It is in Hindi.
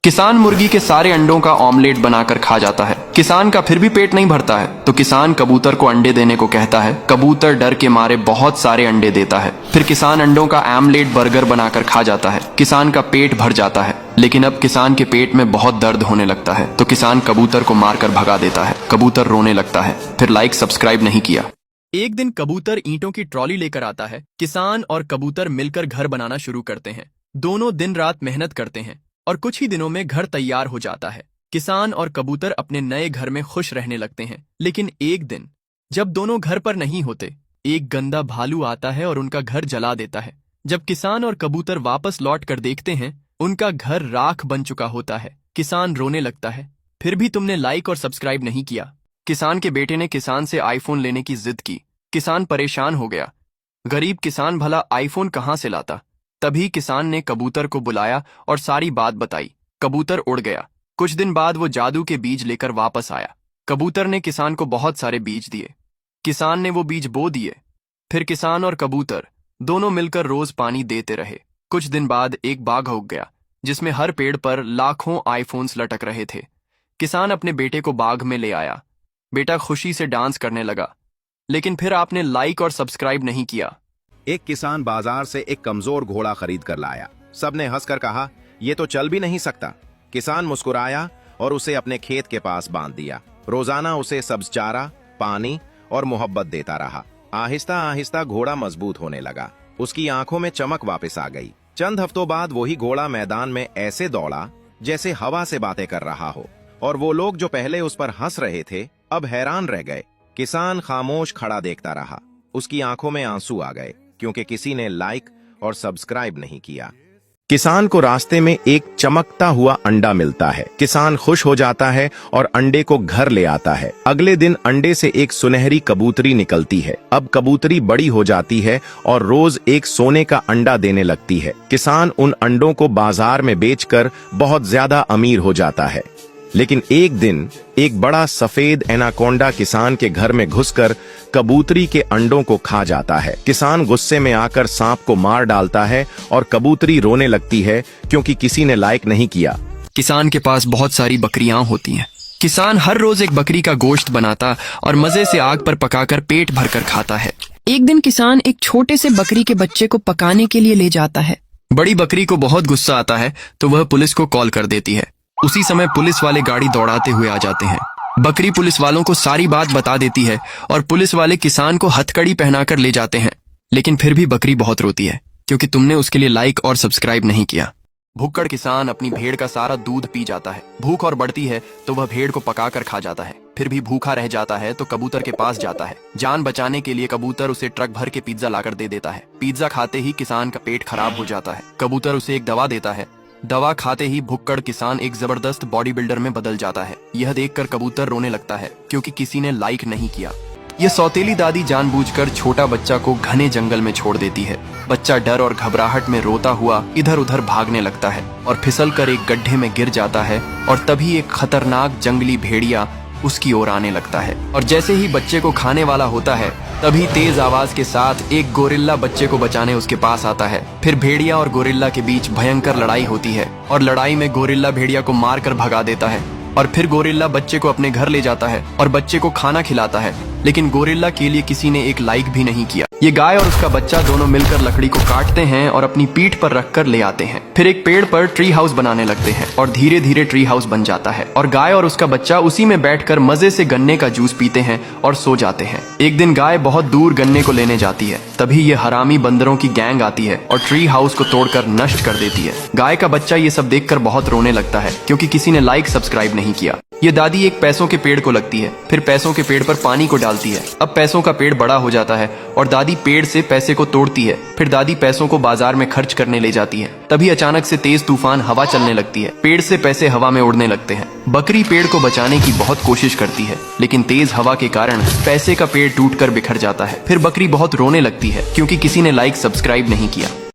किसान मुर्गी के सारे अंडों का ऑमलेट बनाकर खा जाता है। किसान का फिर भी पेट नहीं भरता है तो किसान कबूतर को अंडे देने को कहता है। कबूतर डर के मारे बहुत सारे अंडे देता है। फिर किसान अंडों का आमलेट बर्गर बनाकर खा जाता है। किसान का पेट भर जाता है, लेकिन अब किसान के पेट में बहुत दर्द होने लगता है तो किसान कबूतर को मारकर भगा देता है। कबूतर रोने लगता है। फिर लाइक सब्सक्राइब नहीं किया। एक दिन कबूतर ईंटों की ट्रॉली लेकर आता है। किसान और कबूतर मिलकर घर बनाना शुरू करते हैं। दोनों दिन रात मेहनत करते हैं और कुछ ही दिनों में घर तैयार हो जाता है। किसान और कबूतर अपने नए घर में खुश रहने लगते हैं। लेकिन एक दिन जब दोनों घर पर नहीं होते, एक गंदा भालू आता है और उनका घर जला देता है। जब किसान और कबूतर वापस लौट कर देखते हैं, उनका घर राख बन चुका होता है। किसान रोने लगता है, फिर भी तुमने लाइक और सब्सक्राइब नहीं किया। किसान के बेटे ने किसान से आईफोन लेने की जिद की। किसान परेशान हो गया। गरीब किसान भला आईफोन कहां से लाता। तभी किसान ने कबूतर को बुलाया और सारी बात बताई। कबूतर उड़ गया। कुछ दिन बाद वो जादू के बीज लेकर वापस आया। कबूतर ने किसान को बहुत सारे बीज दिए। किसान ने वो बीज बो दिए। फिर किसान और कबूतर दोनों मिलकर रोज पानी देते रहे। कुछ दिन बाद एक बाग उग गया जिसमें हर पेड़ पर लाखों आईफोन्स लटक रहे थे। किसान अपने बेटे को बाग में ले आया। बेटा खुशी से डांस करने लगा। लेकिन फिर आपने लाइक और सब्सक्राइब नहीं किया। एक किसान बाजार से एक कमजोर घोड़ा खरीद कर लाया। सबने हंसकर कहा, यह तो चल भी नहीं सकता। किसान मुस्कुराया और उसे अपने खेत के पास बांध दिया। रोजाना उसे सब्ज चारा, पानी और मोहब्बत देता रहा। आहिस्ता आहिस्ता घोड़ा मजबूत होने लगा। उसकी आंखों में चमक वापस आ गई। चंद हफ्तों बाद वही घोड़ा मैदान में ऐसे दौड़ा जैसे हवा से बातें कर रहा हो, और वो लोग जो पहले उस पर हंस रहे थे अब हैरान रह गए। किसान खामोश खड़ा देखता रहा। उसकी आंखों में आंसू आ गए क्योंकि किसी ने लाइक और सब्सक्राइब नहीं किया। किसान को रास्ते में एक चमकता हुआ अंडा मिलता है। किसान खुश हो जाता है और अंडे को घर ले आता है। अगले दिन अंडे से एक सुनहरी कबूतरी निकलती है। अब कबूतरी बड़ी हो जाती है और रोज एक सोने का अंडा देने लगती है। किसान उन अंडों को बाजार में बेचकर बहुत ज्यादा अमीर हो जाता है। लेकिन एक दिन एक बड़ा सफेद एनाकोंडा किसान के घर में घुसकर कबूतरी के अंडों को खा जाता है। किसान गुस्से में आकर सांप को मार डालता है और कबूतरी रोने लगती है क्योंकि किसी ने लाइक नहीं किया। किसान के पास बहुत सारी बकरियां होती हैं। किसान हर रोज एक बकरी का गोश्त बनाता और मजे से आग पर पकाकर पेट भरकर खाता है। एक दिन किसान एक छोटे से बकरी के बच्चे को पकाने के लिए ले जाता है। बड़ी बकरी को बहुत गुस्सा आता है तो वह पुलिस को कॉल कर देती है। उसी समय पुलिस वाले गाड़ी दौड़ाते हुए आ जाते हैं। बकरी पुलिस वालों को सारी बात बता देती है और पुलिस वाले किसान को हथकड़ी पहनाकर ले जाते हैं। लेकिन फिर भी बकरी बहुत रोती है क्योंकि तुमने उसके लिए लाइक और सब्सक्राइब नहीं किया। भुक्कड़ किसान अपनी भेड़ का सारा दूध पी जाता है। भूख और बढ़ती है तो वह भेड़ को पकाकर खा जाता है। फिर भी भूखा रह जाता है तो कबूतर के पास जाता है। जान बचाने के लिए कबूतर उसे ट्रक भर के पिज्जा लाकर दे देता है। पिज्जा खाते ही किसान का पेट खराब हो जाता है। कबूतर उसे एक दवा देता है। दवा खाते ही भुक्कड़ किसान एक जबरदस्त बॉडी बिल्डर में बदल जाता है। यह देखकर कबूतर रोने लगता है क्योंकि किसी ने लाइक नहीं किया। यह सौतेली दादी जानबूझकर छोटा बच्चा को घने जंगल में छोड़ देती है। बच्चा डर और घबराहट में रोता हुआ इधर उधर भागने लगता है और फिसलकर एक गड्ढे में गिर जाता है। और तभी एक खतरनाक जंगली भेड़िया उसकी ओर आने लगता है और जैसे ही बच्चे को खाने वाला होता है तभी तेज आवाज के साथ एक गोरिल्ला बच्चे को बचाने उसके पास आता है। फिर भेड़िया और गोरिल्ला के बीच भयंकर लड़ाई होती है और लड़ाई में गोरिल्ला भेड़िया को मारकर भगा देता है। और फिर गोरिल्ला बच्चे को अपने घर ले जाता है और बच्चे को खाना खिलाता है। लेकिन गोरिल्ला के लिए किसी ने एक लाइक भी नहीं किया। ये गाय और उसका बच्चा दोनों मिलकर लकड़ी को काटते हैं और अपनी पीठ पर रखकर ले आते हैं। फिर एक पेड़ पर ट्री हाउस बनाने लगते हैं और धीरे धीरे ट्री हाउस बन जाता है और गाय और उसका बच्चा उसी में बैठकर मजे से गन्ने का जूस पीते हैं और सो जाते हैं। एक दिन गाय बहुत दूर गन्ने को लेने जाती है। तभी ये हरामी बंदरों की गैंग आती है और ट्री हाउस को तोड़कर नष्ट कर देती है। गाय का बच्चा ये सब देखकर बहुत रोने लगता है क्योंकि किसी ने लाइक सब्सक्राइब नहीं किया। ये दादी एक पैसों के पेड़ को लगती है। फिर पैसों के पेड़ पर पानी को डालती है। अब पैसों का पेड़ बड़ा हो जाता है और दादी पेड़ से पैसे को तोड़ती है। फिर दादी पैसों को बाजार में खर्च करने ले जाती है। तभी अचानक से तेज तूफान हवा चलने लगती है। पेड़ से पैसे हवा में उड़ने लगते हैं। बकरी पेड़ को बचाने की बहुत कोशिश करती है लेकिन तेज हवा के कारण पैसे का पेड़ टूटकर बिखर जाता है। फिर बकरी बहुत रोने लगती है क्योंकि किसी ने लाइक सब्सक्राइब नहीं किया।